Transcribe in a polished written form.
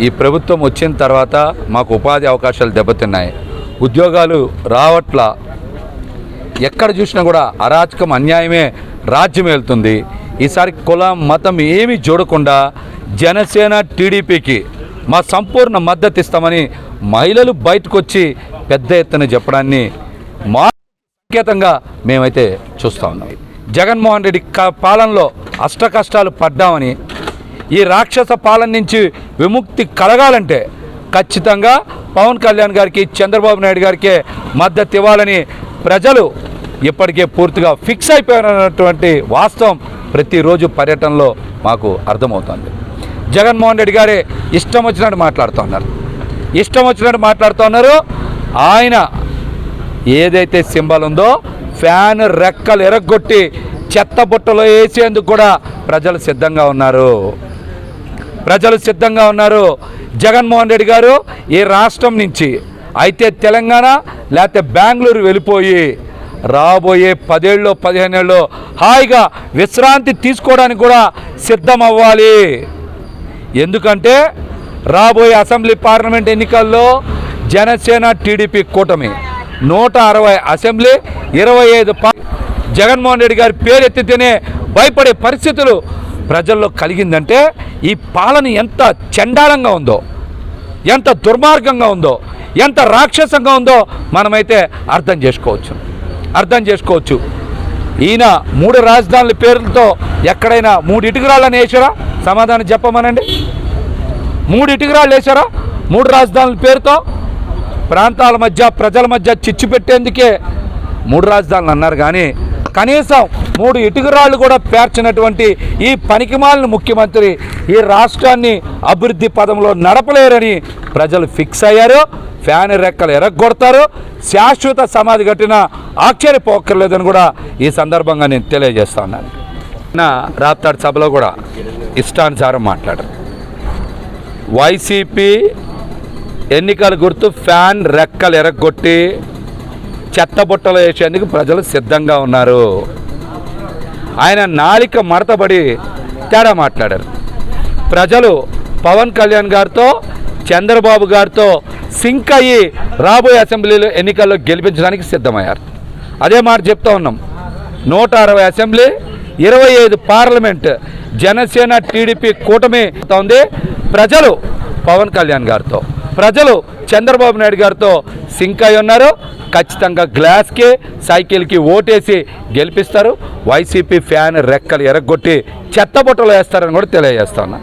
ఈ ప్రభుత్వం వచ్చిన తర్వాత మాకు ఉపాధి అవకాశాలు దెబ్బతిన్నాయి, ఉద్యోగాలు రావట్ల, ఎక్కడ చూసినా కూడా అరాచకం అన్యాయమే రాజ్యం వెళ్తుంది. ఈసారి కులం మతం ఏమీ చూడకుండా జనసేన టీడీపీకి మా సంపూర్ణ మద్దతు ఇస్తామని మహిళలు బయటకు వచ్చి పెద్ద ఎత్తున చెప్పడాన్ని మా సంకేతంగా మేమైతే చూస్తూ ఉన్నాం. జగన్మోహన్ రెడ్డి పాలనలో అష్ట కష్టాలు పడ్డామని, ఈ రాక్షస పాలన నుంచి విముక్తి కలగాలంటే ఖచ్చితంగా పవన్ కళ్యాణ్ గారికి, చంద్రబాబు నాయుడు గారికి మద్దతు ఇవ్వాలని ప్రజలు ఇప్పటికే పూర్తిగా ఫిక్స్ అయిపోయినటువంటి వాస్తవం ప్రతిరోజు పర్యటనలో మాకు అర్థమవుతుంది. జగన్మోహన్ రెడ్డి గారే ఇష్టం వచ్చినట్టు మాట్లాడుతున్నారు. ఆయన ఏదైతే సింబల్ ఉందో ఫ్యాన్ రెక్కలు ఎరగొట్టి చెత్త బుట్టలో వేసేందుకు కూడా ప్రజలు సిద్ధంగా ఉన్నారు. జగన్మోహన్ రెడ్డి గారు ఈ రాష్ట్రం నుంచి అయితే తెలంగాణ లేకపోతే బెంగళూరు వెళ్ళిపోయి రాబోయే 10 ఏళ్ళు 15 ఏళ్ళు హాయిగా విశ్రాంతి తీసుకోవడానికి కూడా సిద్ధం అవ్వాలి. ఎందుకంటే రాబోయే అసెంబ్లీ పార్లమెంట్ ఎన్నికల్లో జనసేన టీడీపీ కూటమి 160 అసెంబ్లీ 25 జగన్మోహన్ రెడ్డి గారి పేరు ఎత్తితేనే భయపడే పరిస్థితులు ప్రజల్లో కలిగిందంటే ఈ పాలన ఎంత చండాలంగా ఉందో, ఎంత దుర్మార్గంగా ఉందో, ఎంత రాక్షసంగా ఉందో మనమైతే అర్థం చేసుకోవచ్చు. ఈయన 3 రాజధానుల పేర్లతో ఎక్కడైనా 3 ఇటుకరాళ్ళని వేసారా? సమాధానం చెప్పమనండి. 3 ఇటుకరాళ్ళు వేసారా? 3 రాజధానుల పేరుతో ప్రాంతాల మధ్య, ప్రజల మధ్య చిచ్చు పెట్టేందుకే 3 రాజధానులు అన్నారు. కానీ కనీసం 3 ఇటుకరాళ్ళు కూడా పేర్చినటువంటి ఈ పనికిమాలిన ముఖ్యమంత్రి ఈ రాష్ట్రాన్ని అభివృద్ధి పదంలో నడపలేరని ప్రజలు ఫిక్స్ అయ్యారు. ఫ్యాన్ రెక్కలు ఎరగొడతారు. శాశ్వత సమాధి కట్టిన ఆశ్చర్యపోక్కర్లేదని కూడా ఈ సందర్భంగా నేను తెలియజేస్తా ఉన్నాను. నా రాప్తాడు సభలో కూడా ఇష్టానుసారం మాట్లాడారు. వైసీపీ ఎన్నికల గుర్తు ఫ్యాన్ రెక్కలు ఎరగొట్టి చెత్తబుట్టలో వేసేందుకు ప్రజలు సిద్ధంగా ఉన్నారు. ఆయన నాలిక మడతబడి తేడా మాట్లాడారు. ప్రజలు పవన్ కళ్యాణ్ గారితో, చంద్రబాబు గారితో సింక్ అయ్యి రాబోయే అసెంబ్లీలో ఎన్నికల్లో గెలిపించడానికి సిద్ధమయ్యారు. అదే మాట చెప్తా ఉన్నాం. 160 అసెంబ్లీ 25 పార్లమెంట్ జనసేన టీడీపీ కూటమి ఉంది. ప్రజలు పవన్ కళ్యాణ్ గారితో, ప్రజలు చంద్రబాబు నాయుడు గారితో సింక్ అయి ఉన్నారు. ఖచ్చితంగా గ్లాస్కి, సైకిల్కి ఓటేసి గెలిపిస్తారు. వైసీపీ ఫ్యాన్ రెక్కలు ఎరగొట్టి చెత్తబుట్టలో వేస్తారని కూడా తెలియజేస్తా ఉన్నా.